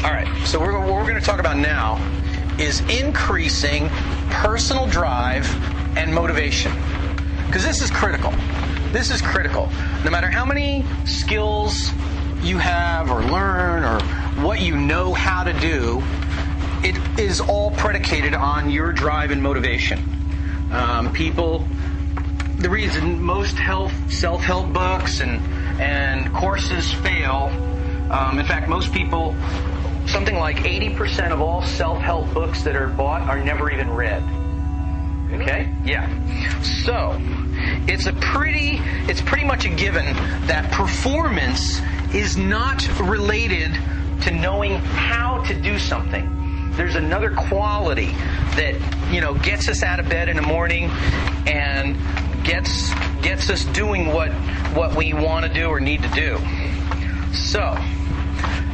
All right, so what we're going to talk about now is increasing personal drive and motivation. Because this is critical. This is critical. No matter how many skills you have or learn or what you know how to do, it is all predicated on your drive and motivation. The reason most self-help books and courses fail, in fact, most people, something like 80% of all self-help books that are bought are never even read. Okay? Yeah. So, it's pretty much a given that performance is not related to knowing how to do something. There's another quality that, gets us out of bed in the morning and gets us doing what we want to do or need to do. So,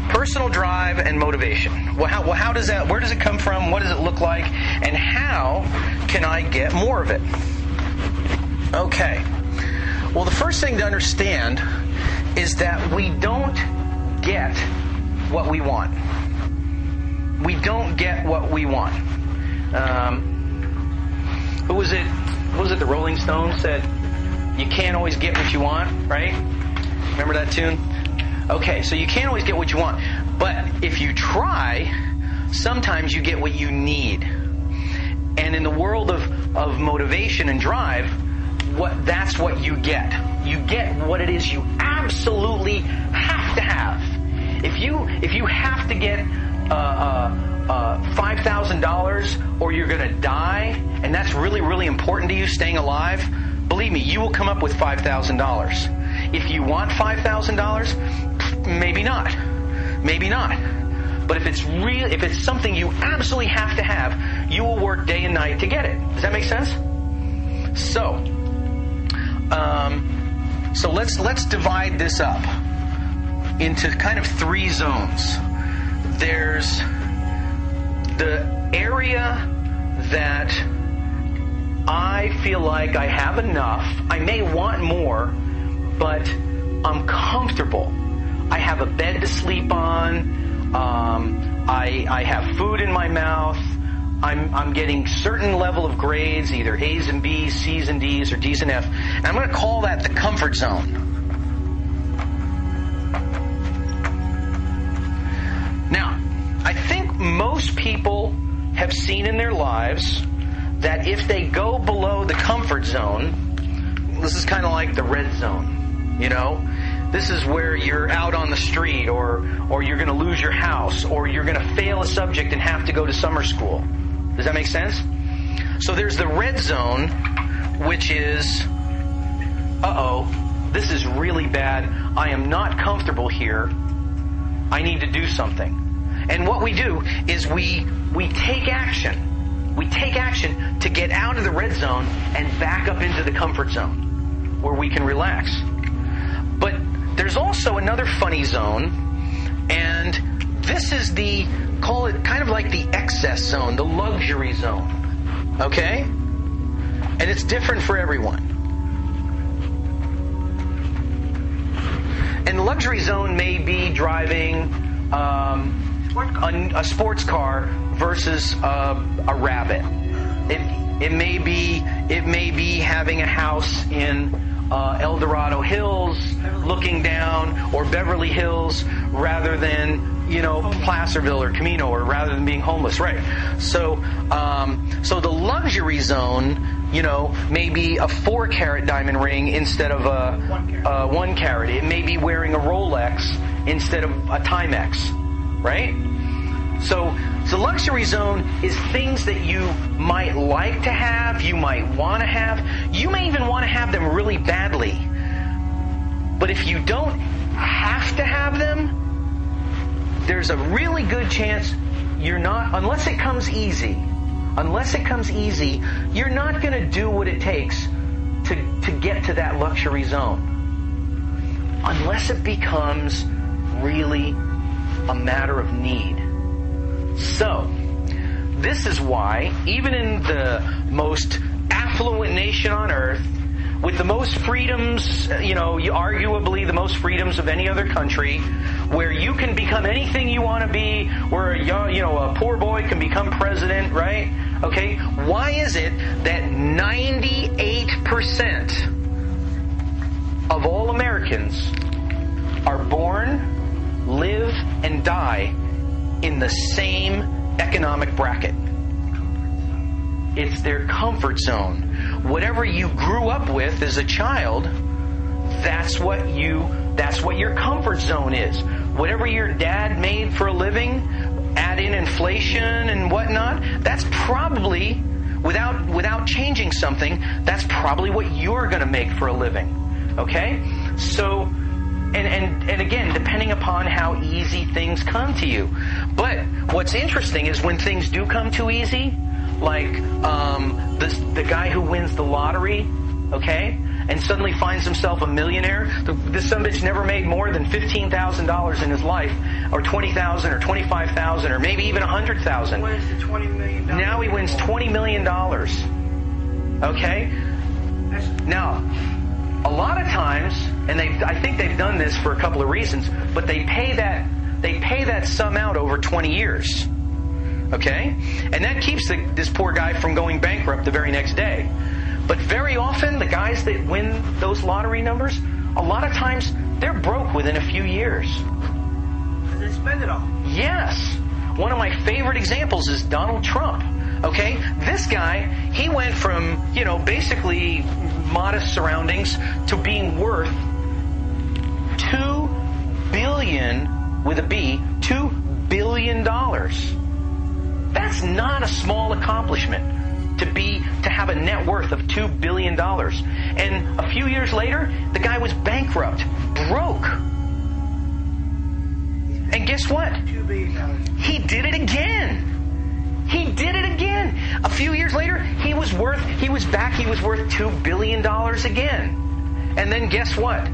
personal drive and motivation. Well, how does that? Where does it come from? What does it look like? And how can I get more of it? Okay. Well, the first thing to understand is that we don't get what we want. We don't get what we want. Who was it? The Rolling Stones said, "You can't always get what you want," right? Remember that tune? Okay, so you can't always get what you want. But if you try, sometimes you get what you need. And in the world of motivation and drive, that's what you get. You get what it is you absolutely have to have. If you have to get $5,000 or you're going to die, and that's really, really important to you, staying alive, believe me, you will come up with $5,000. If you want $5,000, maybe not. Maybe not. But if it's something you absolutely have to have, you will work day and night to get it. Does that make sense? So let's divide this up into kind of 3 zones. There's the area that I feel like I have enough. I may want more, but I'm comfortable. I have a bed to sleep on. I have food in my mouth. I'm getting certain level of grades, either A's and B's, C's and D's, or D's and F. And I'm going to call that the comfort zone. Now, I think most people have seen in their lives that if they go below the comfort zone, this is kind of like the red zone, This is where you're out on the street, or you're going to lose your house, or you're going to fail a subject and have to go to summer school. Does that make sense? So there's the red zone, which is, this is really bad. I am not comfortable here. I need to do something. And what we do is we take action. We take action to get out of the red zone and back up into the comfort zone where we can relax. But there's also another funny zone, and this is call it kind of like the excess zone, the luxury zone. Okay? And it's different for everyone. And the luxury zone may be driving a sports car versus a Rabbit. It may be having a house in El Dorado Hills, looking down, or Beverly Hills, rather than Placerville or Camino, or rather than being homeless, right? So the luxury zone, may be a 4-carat diamond ring instead of a 1-carat. It may be wearing a Rolex instead of a Timex, right? So the luxury zone is things that you might like to have, you might want to have. You may even want to have them really badly. But if you don't have to have them, there's a really good chance you're not, unless it comes easy, you're not going to do what it takes to get to that luxury zone. Unless it becomes really a matter of need. So, this is why, even in the most affluent nation on earth, with the most freedoms, arguably the most freedoms of any other country, where you can become anything you want to be, where a poor boy can become president, right? Okay, why is it that 98% of all Americans are born, live, and die in the same economic bracket? It's their comfort zone. Whatever you grew up with as a child, that's what your comfort zone is. Whatever your dad made for a living, add in inflation and whatnot, that's probably, without changing something, that's probably what you're going to make for a living. Okay? So, and again, depending upon how easy things come to you. But what's interesting is when things do come too easy, like the guy who wins the lottery, okay, and suddenly finds himself a millionaire. This sumbitch never made more than $15,000 in his life, or $20,000, or $25,000, or maybe even $100,000. Wins the $20 million. Now he wins $20 million. Okay? Now, a lot of times, and I think they've done this for a couple of reasons, but they pay that sum out over 20 years. Okay? And that keeps this poor guy from going bankrupt the very next day. But very often, the guys that win those lottery numbers, a lot of times, they're broke within a few years. Because they spend it all. Yes. One of my favorite examples is Donald Trump. Okay? This guy, he went from, basically modest surroundings to being worth $2 billion, with a B, $2 billion. That's not a small accomplishment to have a net worth of $2 billion. And a few years later, the guy was bankrupt, broke. And guess what? $2 billion. He did it again. A few years later, he was worth $2 billion again. And then guess what?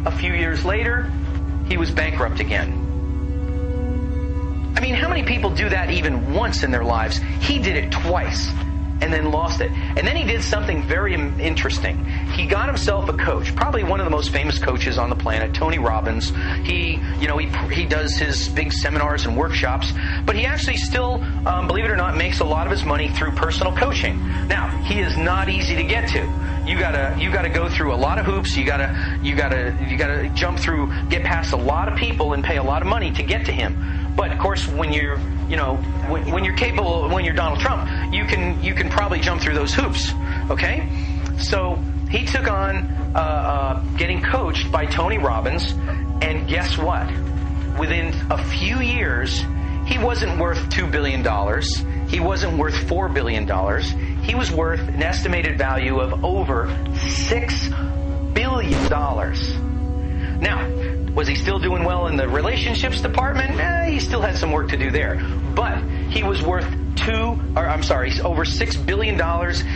A few years later, he was bankrupt again. I mean, how many people do that even once in their lives? He did it twice and then lost it. And then he did something very interesting. He got himself a coach, probably one of the most famous coaches on the planet, Tony Robbins. He does his big seminars and workshops, but he actually still, believe it or not, makes a lot of his money through personal coaching. Now, he is not easy to get to. You gotta go through a lot of hoops. You gotta jump through, get past a lot of people and pay a lot of money to get to him. But of course, when you're capable, when you're Donald Trump, you can probably jump through those hoops. Okay, so he took on getting coached by Tony Robbins, and guess what? Within a few years, he wasn't worth $2 billion. He wasn't worth $4 billion. He was worth an estimated value of over $6 billion. Now, was he still doing well in the relationships department? He still had some work to do there. But he was worth over $6 billion.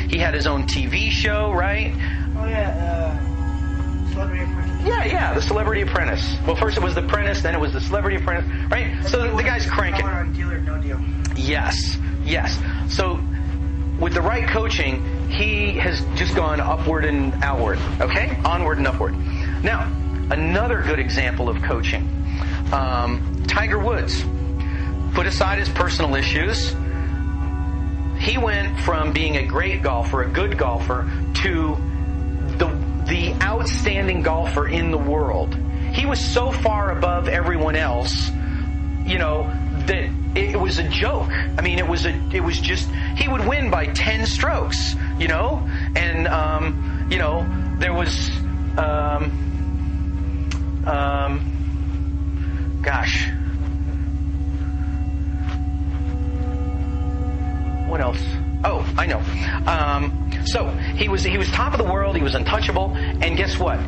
He had his own TV show, right? Oh, yeah, Celebrity Apprentice. Yeah, The Celebrity Apprentice. Well, first it was The Apprentice, then it was The Celebrity Apprentice, right? So the guy's cranking. On Deal or No Deal. Yes. So with the right coaching, he has just gone upward and outward, okay? Onward and upward. Now, another good example of coaching. Tiger Woods. Put aside his personal issues. He went from being a great golfer, a good golfer, to the outstanding golfer in the world. He was so far above everyone else, that it was a joke. I mean, it was just, he would win by 10 strokes, and, there was, what else? Oh, I know. So he was top of the world. He was untouchable. And guess what?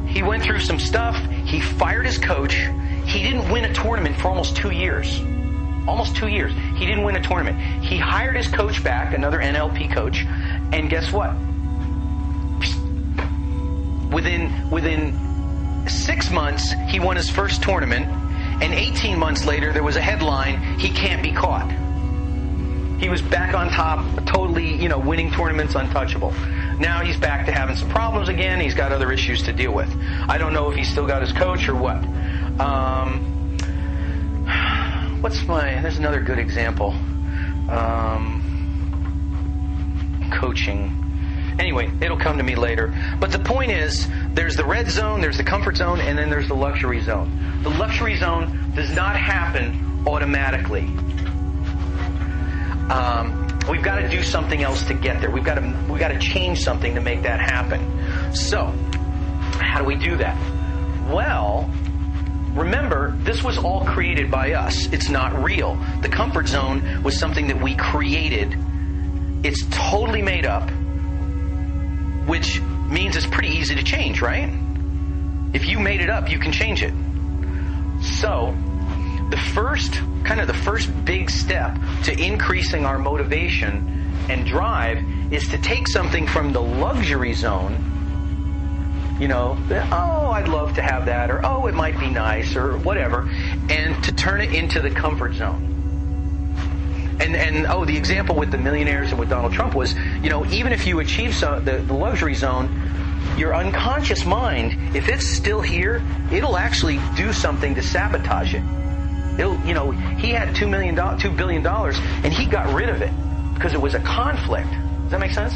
He went through some stuff. He fired his coach. He didn't win a tournament for almost 2 years. Almost 2 years. He didn't win a tournament. He hired his coach back, another NLP coach. And guess what? Within 6 months, he won his first tournament. And 18 months later, there was a headline, he can't be caught. He was back on top, totally, winning tournaments, untouchable. now he's back to having some problems again. He's got other issues to deal with. I don't know if he's still got his coach or what. There's another good example. Coaching. Anyway, it'll come to me later. But the point is, there's the red zone, there's the comfort zone, and then there's the luxury zone. The luxury zone does not happen automatically. We've got to do something else to get there. We've got to change something to make that happen. So, how do we do that? Well, remember, this was all created by us. It's not real. The comfort zone was something that we created. It's totally made up, which means it's pretty easy to change, right? If you made it up, you can change it. So, the first big step to increasing our motivation and drive is to take something from the luxury zone, I'd love to have that, or it might be nice, or whatever, and to turn it into the comfort zone. And the example with the millionaires and with Donald Trump was, even if you achieve the luxury zone, your unconscious mind, if it's still here, it'll actually do something to sabotage it. He had $2 billion, and he got rid of it because it was a conflict. Does that make sense?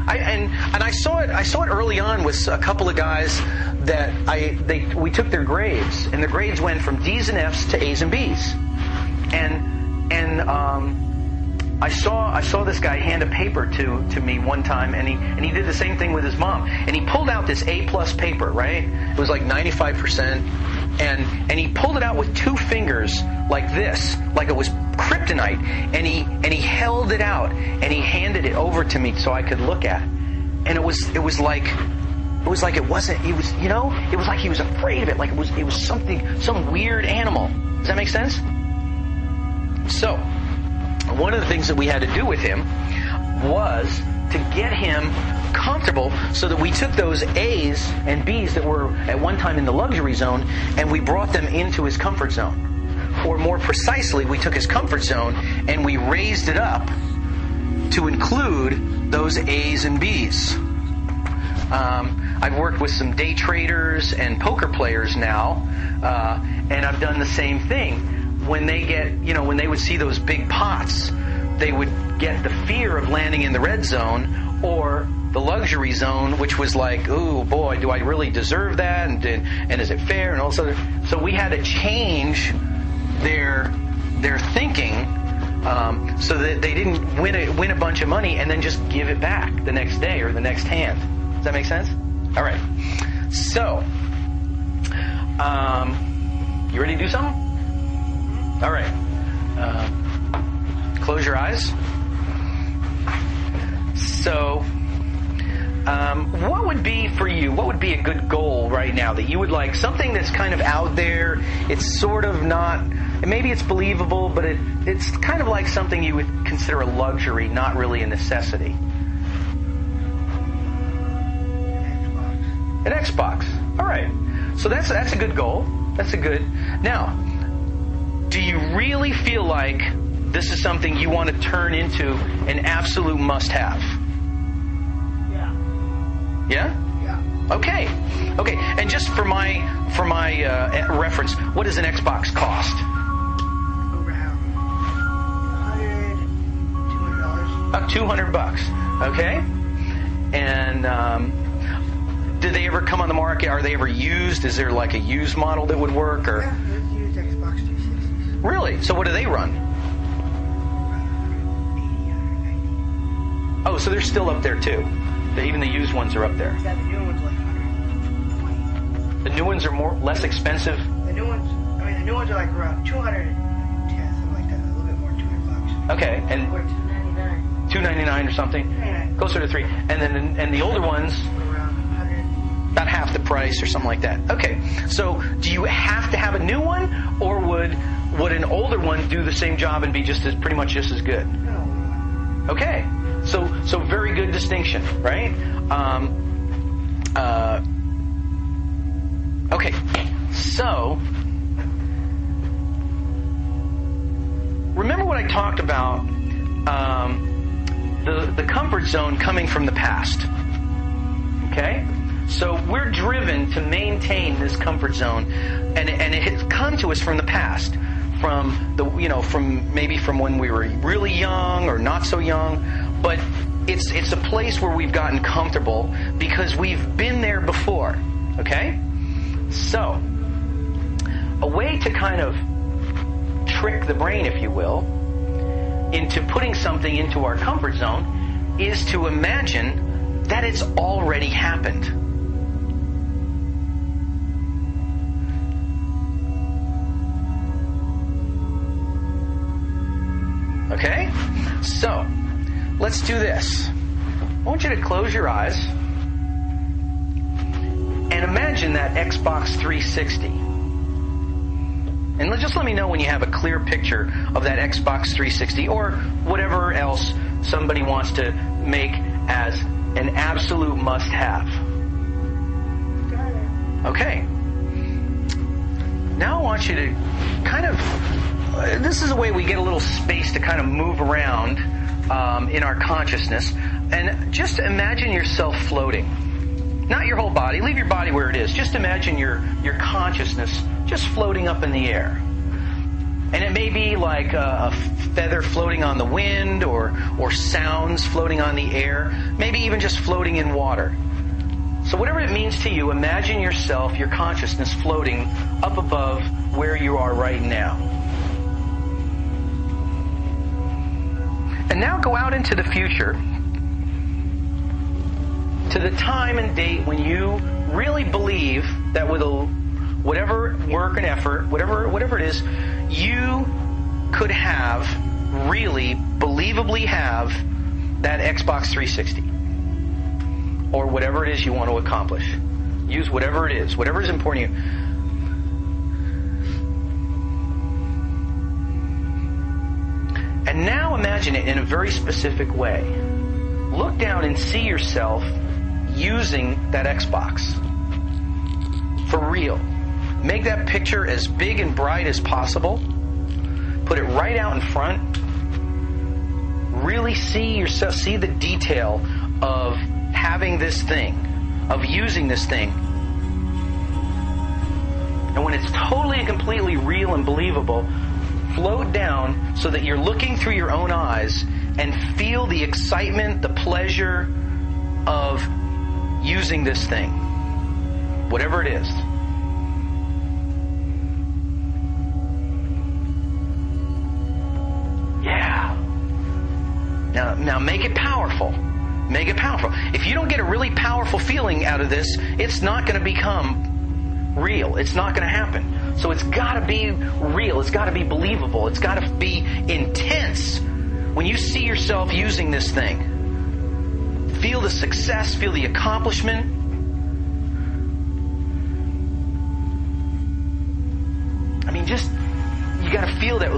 I saw it early on with a couple of guys that we took their grades, and the grades went from D's and F's to A's and B's, and I saw this guy hand a paper to me one time, and he did the same thing with his mom, and he pulled out this A+ paper, right? It was like 95%, and he pulled it out with two fingers like this, like it was kryptonite, and he held it out, and he handed it over to me so I could look at it, and it was like it wasn't. It was like he was afraid of it, like it was some weird animal. Does that make sense? So, one of the things that we had to do with him was to get him comfortable so that we took those A's and B's that were at one time in the luxury zone and we brought them into his comfort zone. Or more precisely, we took his comfort zone and we raised it up to include those A's and B's. I've worked with some day traders and poker players now, and I've done the same thing. When they would see those big pots, they would get the fear of landing in the red zone or the luxury zone, which was like, oh boy, do I really deserve that? And is it fair? And all this other. So we had to change their thinking so that they didn't win a bunch of money and then just give it back the next day or the next hand. Does that make sense? All right. So, you ready to do something? All right. Close your eyes. So, what would be for you? What would be a good goal right now that you would like? Something that's kind of out there. It's sort of not. Maybe it's believable, but it's kind of like something you would consider a luxury, not really a necessity. An Xbox. All right. So that's a good goal. That's a good. Now, do you really feel like this is something you want to turn into an absolute must-have? Yeah. Yeah? Yeah. Okay. And just for my reference, what does an Xbox cost? Around $100, $200. About $200. Okay. And do they ever come on the market? Are they ever used? Is there like a used model that would work? Or Yeah, let's use Xbox 360s. Really? So what do they run? 80, 190. Oh, so they're still up there too. Even the used ones are up there. Yeah, the new one's like 120. The new ones are less expensive. The new ones are like around 210, something like that. A little bit more, $200. Okay, and Or $299. $299 or something, $299. closer to $3. And the older ones, Around 100. about half the price or something like that. Okay, so do you have to have a new one, or would an older one do the same job and be pretty much just as good? No. Okay, so very good distinction, right? Okay, so remember what I talked about the comfort zone coming from the past. Okay? So we're driven to maintain this comfort zone, and it has come to us from the past, from when we were really young or not so young, but it's a place where we've gotten comfortable because we've been there before. Okay? So, a way to kind of trick the brain, if you will, into putting something into our comfort zone is to imagine that it's already happened. Okay? So, let's do this. I want you to close your eyes and imagine that Xbox 360. And just let me know when you have a clear picture of that Xbox 360 or whatever else somebody wants to make as an absolute must-have. Got it. Okay. Now I want you to kind of... this is a way we get a little space to kind of move around in our consciousness. And just imagine yourself floating. Not your whole body. Leave your body where it is. Just imagine your consciousness just floating up in the air. And it may be like a feather floating on the wind or sounds floating on the air. Maybe even just floating in water. So whatever it means to you, imagine yourself, your consciousness floating up above where you are right now. And now go out into the future, to the time and date when you really believe that with whatever work and effort, whatever it is, you could have, really, believably have that Xbox 360. Or whatever it is you want to accomplish. Use whatever it is, whatever is important to you. And now imagine it in a very specific way. Look down and see yourself using that Xbox. For real. Make that picture as big and bright as possible. Put it right out in front. Really see yourself, see the detail of having this thing, of using this thing. And when it's totally and completely real and believable, float down so that you're looking through your own eyes and feel the excitement, the pleasure of using this thing. Whatever it is. Yeah. Now make it powerful. Make it powerful. If you don't get a really powerful feeling out of this, it's not going to become real. It's not going to happen. So it's got to be real. It's got to be believable. It's got to be intense when you see yourself using this thing. Feel the success. Feel the accomplishment. I mean, just, you got to feel that,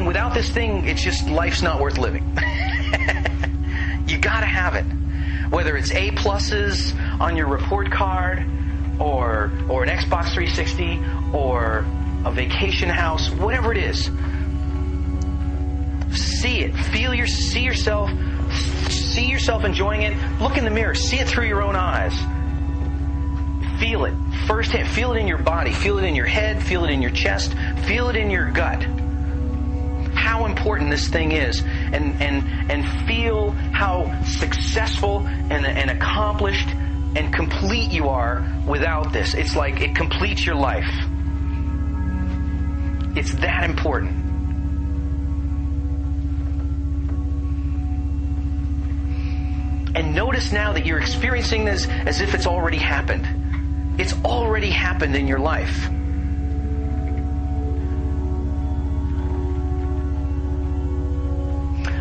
without this thing, it's just, life's not worth living. You got to have it. Whether it's A+ on your report card, or an Xbox 360, or a vacation house, whatever it is. See it. See yourself enjoying it. Look in the mirror. See it through your own eyes. Feel it firsthand. Feel it in your body. Feel it in your head. Feel it in your chest. Feel it in your gut. How important this thing is, and feel how successful and accomplished and complete you are without this. It's like it completes your life. It's that important. And notice now that you're experiencing this as if it's already happened. It's already happened in your life.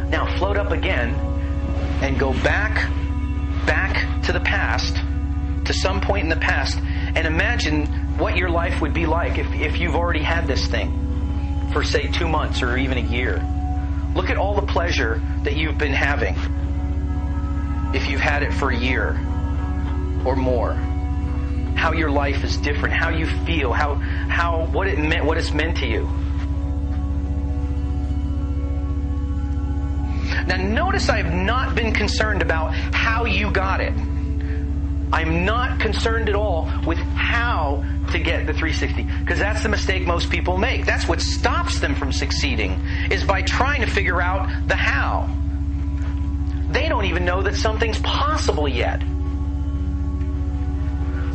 Now float up again and go back to the past, to some point in the past, and imagine what your life would be like if you've already had this thing for, say, 2 months or even a year. Look at all the pleasure that you've been having if you've had it for a year or more. How your life is different, how you feel, what it's meant to you. Now notice I have not been concerned about how you got it. I'm not concerned at all with how to get the 360, because that's the mistake most people make. That's what stops them from succeeding, is by trying to figure out the how. They don't even know that something's possible yet.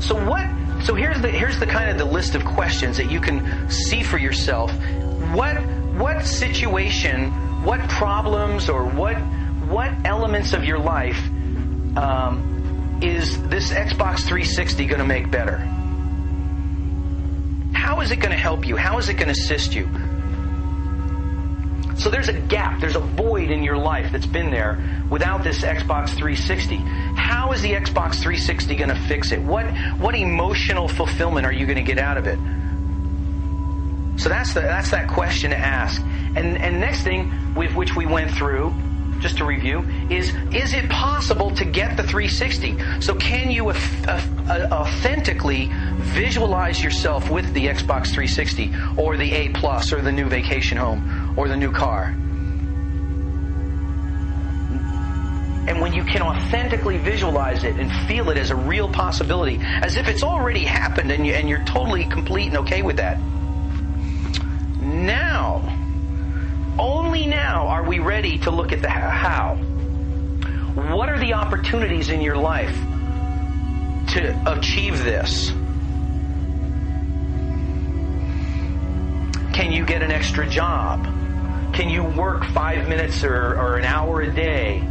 So here's the kind of the list of questions that you can see for yourself. What situation, what problems, or what elements of your life is this Xbox 360 going to make better? How is it going to help you? How is it going to assist you? So there's a gap, there's a void in your life that's been there without this Xbox 360. How is the Xbox 360 going to fix it? What emotional fulfillment are you going to get out of it? So that's that question to ask. And next thing, which we went through, just to review, is it possible to get the 360? So can you authentically visualize yourself with the Xbox 360 or the A Plus or the new vacation home or the new car? And when you can authentically visualize it and feel it as a real possibility, as if it's already happened and you're totally complete and okay with that, now, only now are we ready to look at the how. What are the opportunities in your life to achieve this? Can you get an extra job? Can you work 5 minutes or an hour a day?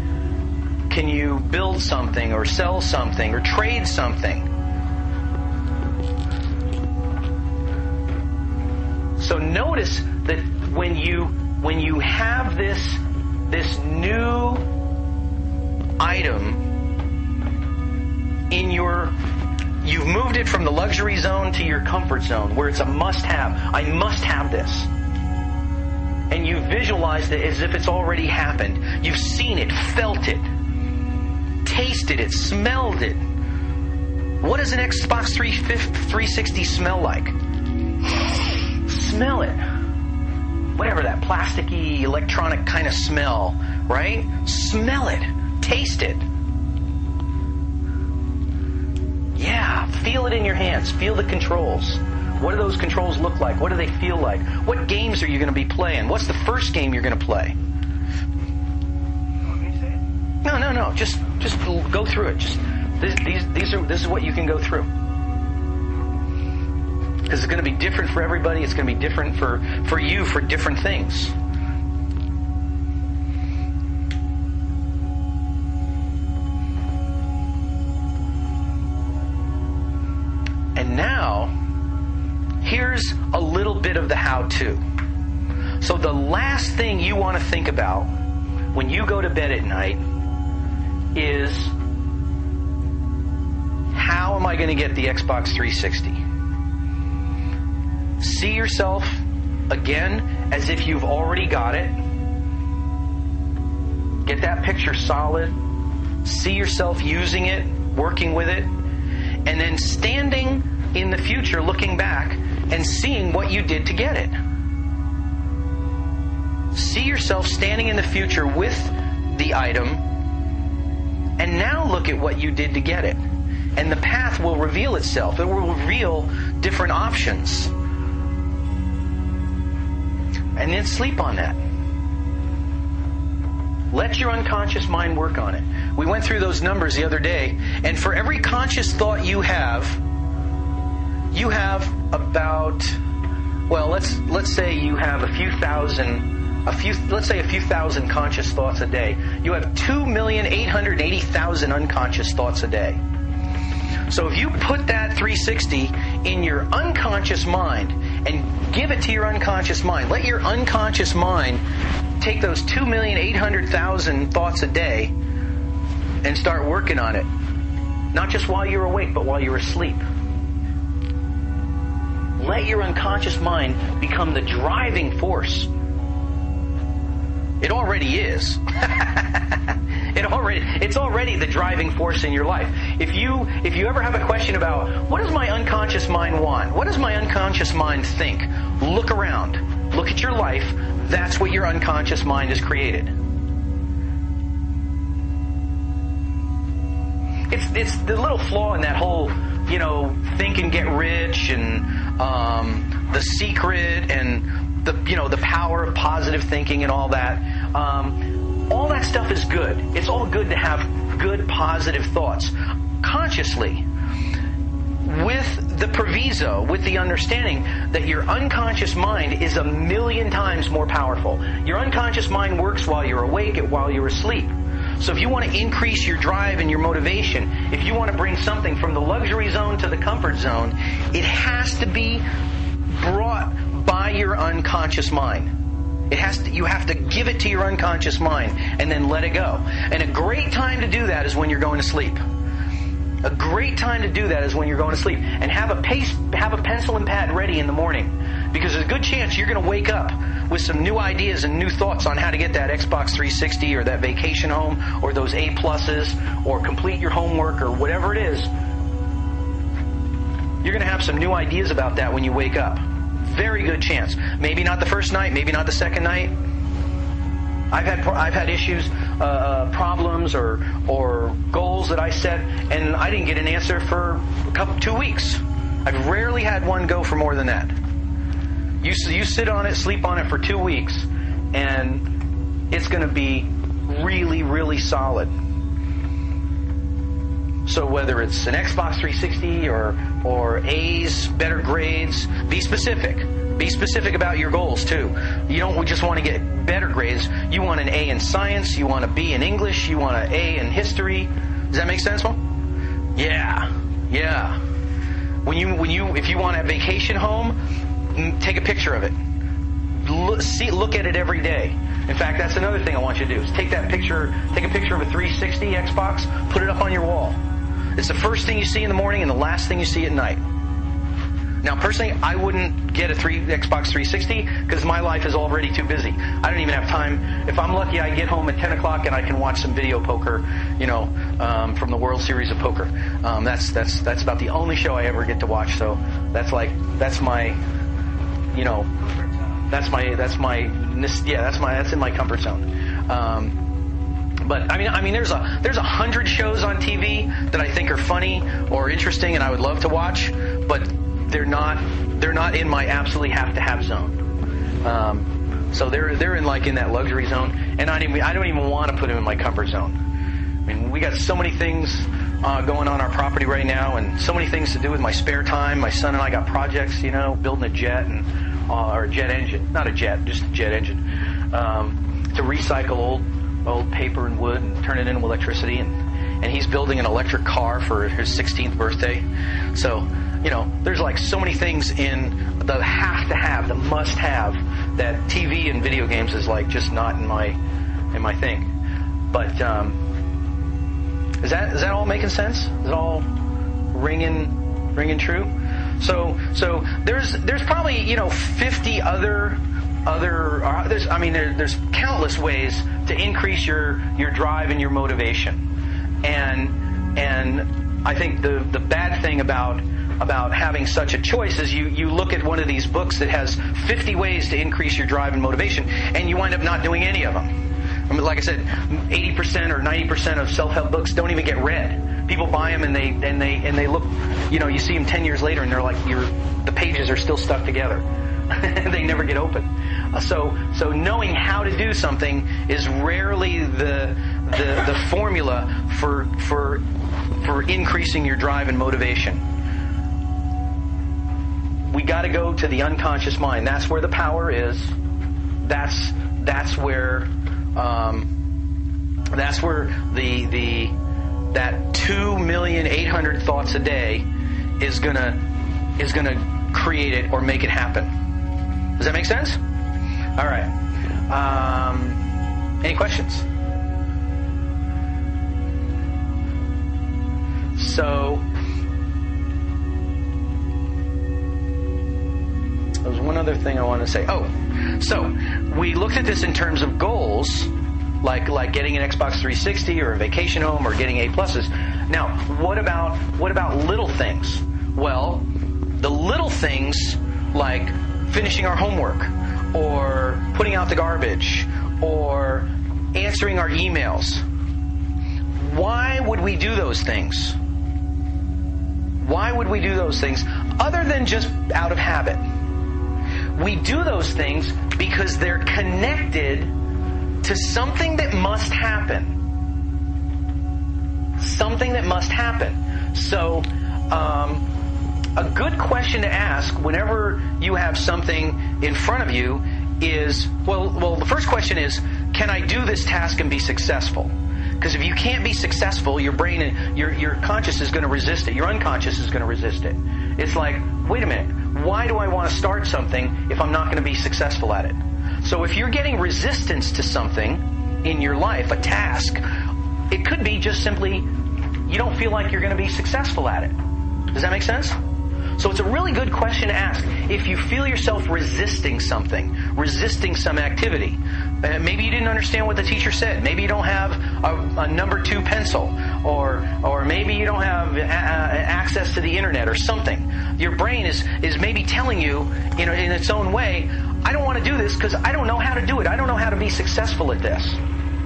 Can you build something or sell something or trade something? So notice that when you have this new item in you've moved it from the luxury zone to your comfort zone, where it's a must-have. I must have this. And you visualized it as if it's already happened. You've seen it, felt it, tasted it, smelled it. What does an Xbox 360 smell like? Smell it. Whatever that plasticky, electronic kind of smell, right? Smell it. Taste it. Yeah, feel it in your hands. Feel the controls. What do those controls look like? What do they feel like? What games are you going to be playing? What's the first game you're going to play? You want me to say it? No. Just go through it. This is what you can go through. Because it's going to be different for everybody. It's going to be different for you for different things. And now, here's a little bit of the how-to. So the last thing you want to think about when you go to bed at night is, how am I going to get the Xbox 360? See yourself, again, as if you've already got it. Get that picture solid. See yourself using it, working with it. And then standing in the future, looking back and seeing what you did to get it. See yourself standing in the future with the item, and now look at what you did to get it. And the path will reveal itself. It will reveal different options. And then sleep on that. Let your unconscious mind work on it. We went through those numbers the other day, and for every conscious thought you have about, well, let's say you have a few thousand conscious thoughts a day. You have 2,880,000 unconscious thoughts a day. So if you put that 360 in your unconscious mind and give it to your unconscious mind, let your unconscious mind take those 2,800,000 thoughts a day and start working on it. Not just while you're awake, but while you're asleep. Let your unconscious mind become the driving force. It already is. It's already the driving force in your life. If you ever have a question about, what does my unconscious mind want? What does my unconscious mind think? Look around. Look at your life. That's what your unconscious mind has created. it's the little flaw in that whole, Think and Get Rich and The Secret and the power of positive thinking and all that. All that stuff is good. It's all good to have good, positive thoughts consciously, with the proviso, with the understanding that your unconscious mind is 1,000,000 times more powerful. Your unconscious mind works while you're awake and while you're asleep. So if you want to increase your drive and your motivation, if you want to bring something from the luxury zone to the comfort zone, it has to be brought by your unconscious mind. You have to give it to your unconscious mind and then let it go. And a great time to do that is when you're going to sleep. A great time to do that is when you're going to sleep. And have a pencil and pad ready in the morning. Because there's a good chance you're going to wake up with some new ideas and new thoughts on how to get that Xbox 360 or that vacation home or those A+, or complete your homework or whatever it is. You're going to have some new ideas about that when you wake up. Very good chance. Maybe not the first night, maybe not the second night. I've had issues, problems, or goals that I set, and I didn't get an answer for 2 weeks. I've rarely had one go for more than that. You sit on it, sleep on it for 2 weeks, and it's going to be really, really solid. So whether it's an Xbox 360 or A's, better grades, be specific. Be specific about your goals too. You don't just want to get better grades. You want an A in science. You want a B in English. You want an A in history. Does that make sense, Mo? Yeah. If you want a vacation home, take a picture of it. Look at it every day. In fact, that's another thing I want you to do is take a picture of a 360 Xbox, put it up on your wall. It's the first thing you see in the morning and the last thing you see at night. Now, personally, I wouldn't get a Xbox 360 because my life is already too busy. I don't even have time. If I'm lucky, I get home at 10 o'clock and I can watch some video poker, from the World Series of Poker. That's about the only show I ever get to watch. So that's my in my comfort zone. But I mean, there's 100 shows on TV that I think are funny or interesting, and I would love to watch, but they're not in my absolutely have to have zone. So they're in that luxury zone, and I don't even want to put them in my comfort zone. I mean, we got so many things going on our property right now, and so many things to do with my spare time. My son and I got projects, building a jet or a jet engine, not a jet, just a jet engine, to recycle old paper and wood and turn it into electricity, and he's building an electric car for his 16th birthday. So, there's so many things in the have to have, the must have, that TV and video games is just not in my thing. But is that all making sense? Is it all ringing true? So there's probably 50 there's countless ways to increase your drive and your motivation, and I think the bad thing about having such a choice is you look at one of these books that has 50 ways to increase your drive and motivation, and you wind up not doing any of them. I mean, like I said, 80% or 90% of self-help books don't even get read. People buy them and they look, you see them 10 years later and they're the pages are still stuck together. They never get open. So knowing how to do something is rarely the formula for increasing your drive and motivation. We got to go to the unconscious mind. That's where the power is. That's where that 2,800,000 thoughts a day is gonna create it or make it happen. Does that make sense? All right. Any questions? So there was one other thing I wanted to say. Oh, so we looked at this in terms of goals, like getting an Xbox 360 or a vacation home or getting A+. Now, what about little things? Well, the little things like finishing our homework or putting out the garbage or answering our emails. Why would we do those things? Why would we do those things other than just out of habit? We do those things because they're connected to something that must happen. Something that must happen. So, a good question to ask whenever you have something in front of you is, well, the first question is, can I do this task and be successful? Because if you can't be successful, your brain and your conscious is going to resist it. Your unconscious is going to resist it. It's like, wait a minute, why do I want to start something if I'm not going to be successful at it? So if you're getting resistance to something in your life, a task, it could be just simply you don't feel like you're going to be successful at it. Does that make sense? So it's a really good question to ask. If you feel yourself resisting something, resisting some activity, maybe you didn't understand what the teacher said. Maybe you don't have a number 2 pencil, or maybe you don't have access to the internet or something. Your brain is maybe telling you, in its own way, I don't want to do this because I don't know how to do it. I don't know how to be successful at this.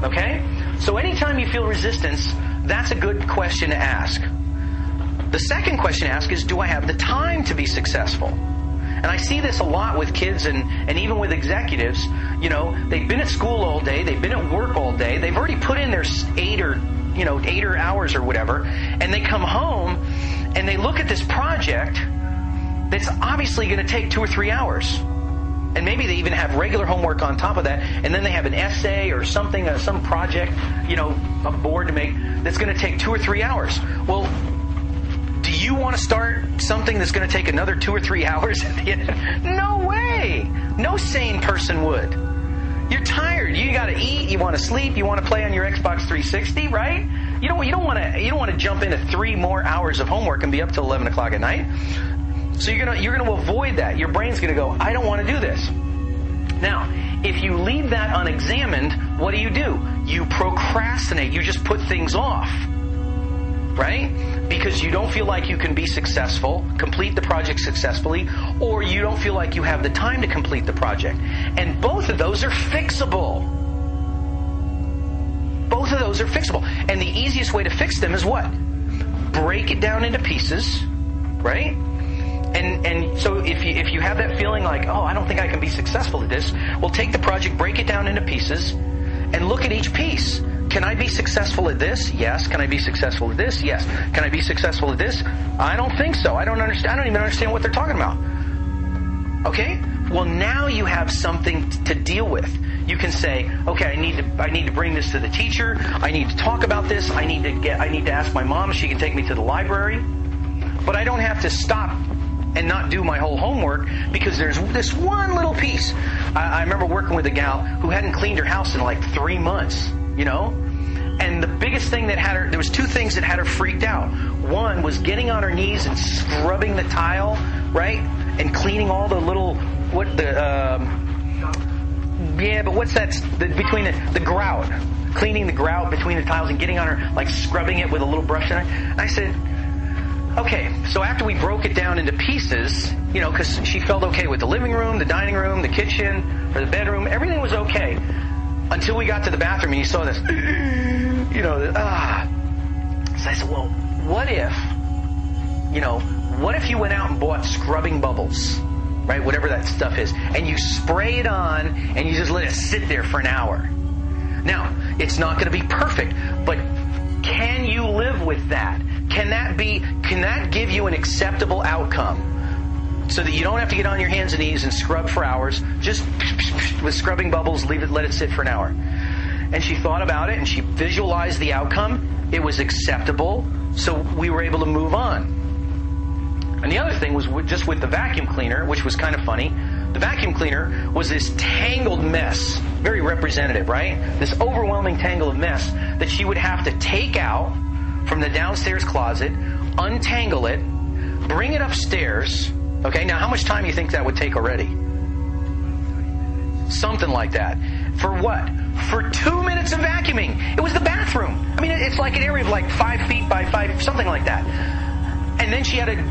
Okay? So anytime you feel resistance, that's a good question to ask. The second question to ask is, do I have the time to be successful? And I see this a lot with kids and even with executives. They've been at school all day, they've been at work all day, they've already put in their 8 hours or whatever, and they come home and they look at this project that's obviously going to take 2 or 3 hours. And maybe they even have regular homework on top of that, and then they have an essay or something, some project, a board to make that's going to take 2 or 3 hours. Well, do you want to start something that's going to take another 2 or 3 hours at the end? No way! No sane person would. You're tired. You got to eat. You want to sleep. You want to play on your Xbox 360, right? You don't want to jump into 3 more hours of homework and be up till 11 o'clock at night. So you're gonna avoid that. Your brain's gonna go, I don't want to do this. Now, if you leave that unexamined, what do? You procrastinate. You just put things off, right? Because you don't feel like you can be successful, complete the project successfully, or you don't feel like you have the time to complete the project. And both of those are fixable. Both of those are fixable. And the easiest way to fix them is what? Break it down into pieces, right? And so if you have that feeling like, oh, I don't think I can be successful at this, well, take the project, break it down into pieces, and look at each piece. Can I be successful at this? Yes. Can I be successful at this? Yes. Can I be successful at this? I don't think so. I don't understand. I don't even understand what they're talking about. Okay? Well, now you have something to deal with. You can say, okay, I need to bring this to the teacher. I need to talk about this. I need to ask my mom if she can take me to the library. But I don't have to stop and not do my whole homework because there's this one little piece. I remember working with a gal who hadn't cleaned her house in like 3 months, And the biggest thing that had her, there was 2 things that had her freaked out. One was getting on her knees and scrubbing the tile, right? And cleaning all the little, what's that, between the grout. Cleaning the grout between the tiles and getting on her, like scrubbing it with a little brush. And I said, okay, so after we broke it down into pieces, because she felt okay with the living room, the dining room, the kitchen, or the bedroom, everything was okay. Until we got to the bathroom and you saw this, So I said, well, what if you went out and bought scrubbing bubbles, right? Whatever that stuff is. And you spray it on and you just let it sit there for an hour. Now, it's not going to be perfect, but can you live with that? Can that give you an acceptable outcome? So that you don't have to get on your hands and knees and scrub for hours. Just with scrubbing bubbles, let it sit for an hour. And she thought about it and she visualized the outcome. It was acceptable. So we were able to move on. And the other thing was just with the vacuum cleaner, which was kind of funny. The vacuum cleaner was this tangled mess. Very representative, right? This overwhelming tangle of mess that she would have to take out from the downstairs closet, untangle it, bring it upstairs. Okay, now how much time do you think that would take already? Something like that. For what? For 2 minutes of vacuuming. It was the bathroom. I mean, it's like an area of like 5 feet by 5, something like that. And then she had to,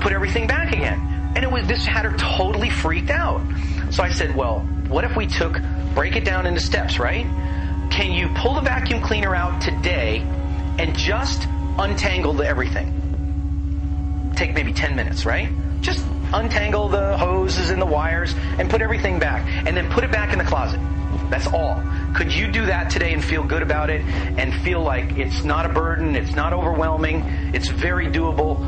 put everything back again. And this had her totally freaked out. So I said, well, what if we break it down into steps, right? Can you pull the vacuum cleaner out today and just untangle everything. Take maybe 10 minutes, right? Just untangle the hoses and the wires and put everything back. And then put it back in the closet. That's all. Could you do that today and feel good about it and feel like it's not a burden, it's not overwhelming, it's very doable?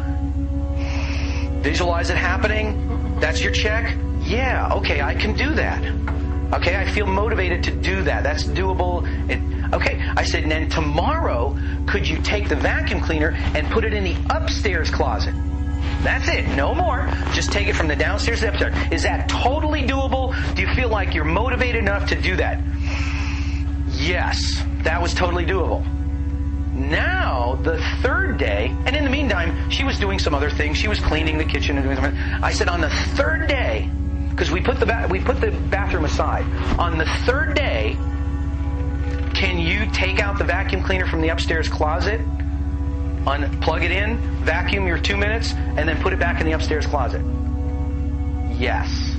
Visualize it happening. That's your check. Yeah, okay, I can do that. Okay, I feel motivated to do that. That's doable. Okay, I said, and then tomorrow, could you take the vacuum cleaner and put it in the upstairs closet? That's it. No more. Just take it from the downstairs to the upstairs. Is that totally doable? Do you feel like you're motivated enough to do that? Yes, that was totally doable. Now, the third day, and in the meantime, she was doing some other things. She was cleaning the kitchen and doing something. I said, on the third day, because we put the bathroom aside. On the third day, can you take out the vacuum cleaner from the upstairs closet, unplug it in, vacuum your 2 minutes, and then put it back in the upstairs closet? Yes.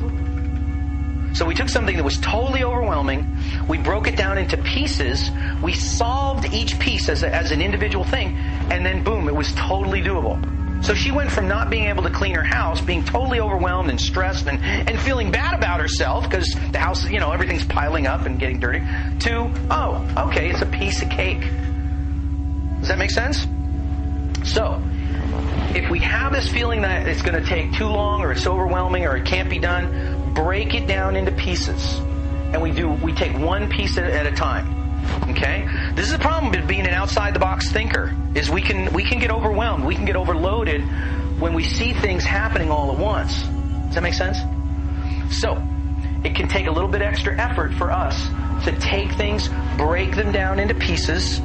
So we took something that was totally overwhelming. We broke it down into pieces. We solved each piece as an individual thing. And then boom, it was totally doable. So she went from not being able to clean her house, being totally overwhelmed and stressed and feeling bad about herself because the house, everything's piling up and getting dirty, to, oh, okay, it's a piece of cake. Does that make sense? So, if we have this feeling that it's going to take too long or it's overwhelming or it can't be done, break it down into pieces. And we take one piece at a time. Okay? This is the problem with being an outside-the-box thinker, is we can get overwhelmed. We can get overloaded when we see things happening all at once. Does that make sense? So, it can take a little bit extra effort for us to take things, break them down into pieces,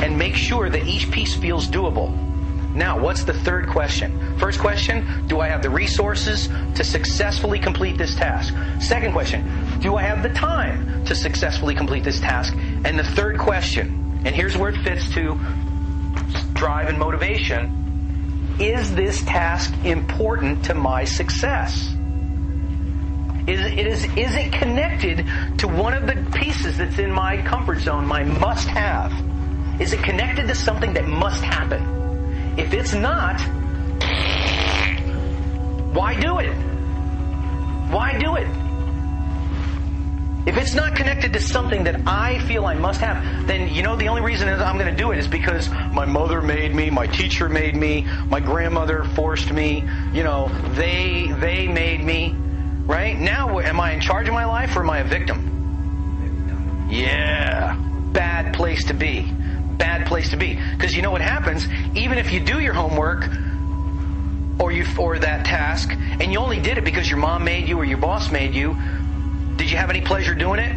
and make sure that each piece feels doable. Now, what's the third question? First question, do I have the resources to successfully complete this task? Second question, do I have the time to successfully complete this task? And the third question, and here's where it fits to drive and motivation, is this task important to my success? Is it connected to one of the pieces that's in my comfort zone, my must-have? Is it connected to something that must happen? If it's not, why do it? Why do it? If it's not connected to something that I feel I must have, then the only reason I'm going to do it is because my mother made me, my teacher made me, my grandmother forced me, they made me, right? Now, am I in charge of my life or am I a victim? Yeah, bad place to be. Bad place to be. Because you know what happens? Even if you do your homework or that task, and you only did it because your mom made you or your boss made you, did you have any pleasure doing it?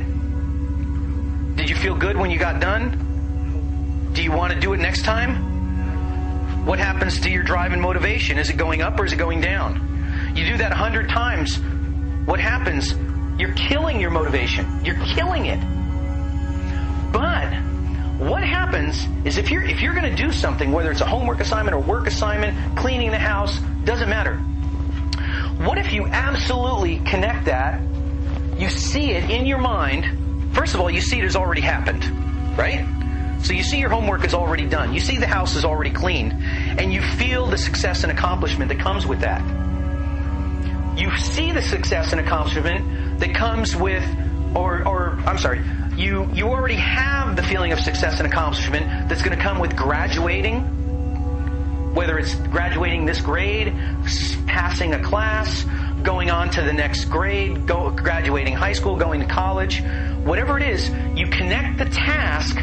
Did you feel good when you got done? Do you want to do it next time? What happens to your drive and motivation? Is it going up or is it going down? You do that 100 times. What happens? You're killing your motivation. You're killing it. But what happens is if you're going to do something, whether it's a homework assignment or work assignment, cleaning the house, doesn't matter. What if you absolutely connect that, you see it in your mind, first of all, you see it has already happened, right? So you see your homework is already done. You see the house is already cleaned, and you feel the success and accomplishment that comes with that. You see the success and accomplishment that comes with, you already have the feeling of success and accomplishment that's going to come with graduating, whether it's graduating this grade, passing a class, going on to the next grade, graduating high school, going to college, whatever it is, you connect the task,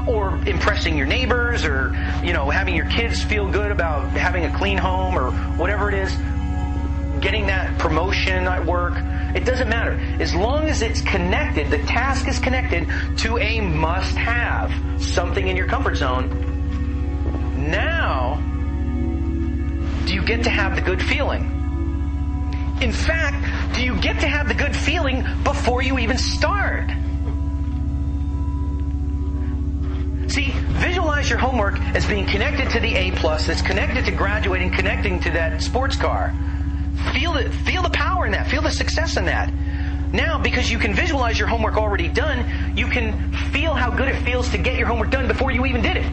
or impressing your neighbors, or having your kids feel good about having a clean home, or whatever it is, getting that promotion at work. It doesn't matter. As long as it's connected, the task is connected to a must-have, something in your comfort zone. Now, do you get to have the good feeling? In fact, do you get to have the good feeling before you even start? See, visualize your homework as being connected to the A+, that's connected to graduating, connecting to that sports car. Feel the power in that. Feel the success in that. Now, because you can visualize your homework already done, you can feel how good it feels to get your homework done before you even did it.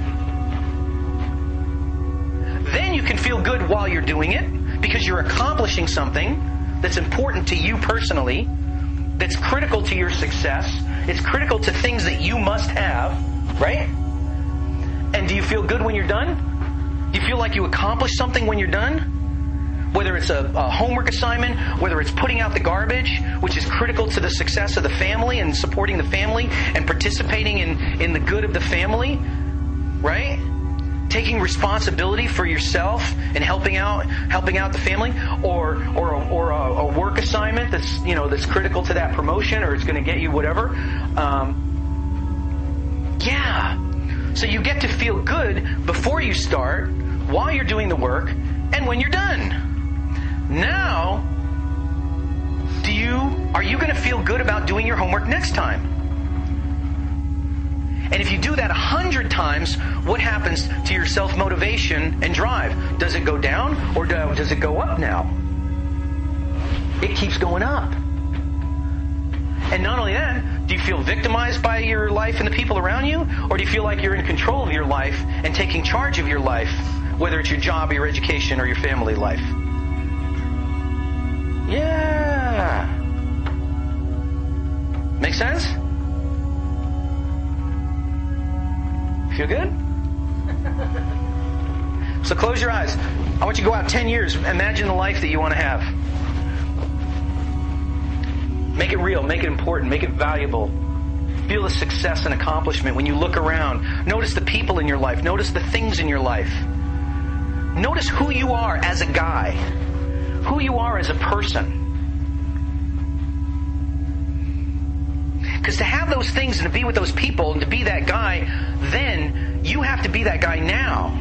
Then you can feel good while you're doing it because you're accomplishing something that's important to you personally, that's critical to your success. It's critical to things that you must have, right? And do you feel good when you're done? Do you feel like you accomplished something when you're done? Whether it's a homework assignment, whether it's putting out the garbage, which is critical to the success of the family and supporting the family and participating in the good of the family, right? Taking responsibility for yourself and helping out the family, or a work assignment that's critical to that promotion, or it's going to get you whatever. So you get to feel good before you start, while you're doing the work, and when you're done. Now, are you going to feel good about doing your homework next time? And if you do that 100 times, what happens to your self-motivation and drive? Does it go down or does it go up now? It keeps going up. And not only that, do you feel victimized by your life and the people around you? Or do you feel like you're in control of your life and taking charge of your life, whether it's your job, your education, or your family life? Yeah. Make sense? Feel good? So close your eyes. I want you to go out 10 years. Imagine the life that you want to have. Make it real. Make it important. Make it valuable. Feel the success and accomplishment when you look around. Notice the people in your life. Notice the things in your life. Notice who you are as a guy. Who you are as a person. Because to have those things and to be with those people and to be that guy, then you have to be that guy now.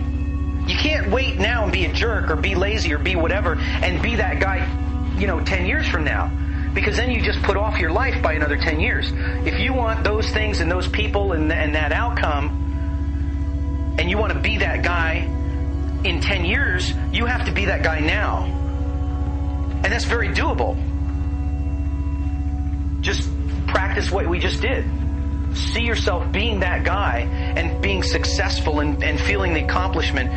You can't wait now and be a jerk or be lazy or be whatever and be that guy, 10 years from now. Because then you just put off your life by another 10 years. If you want those things and those people and that outcome, and you want to be that guy in 10 years, you have to be that guy now. And that's very doable. Just practice what we just did. See yourself being that guy and being successful and feeling the accomplishment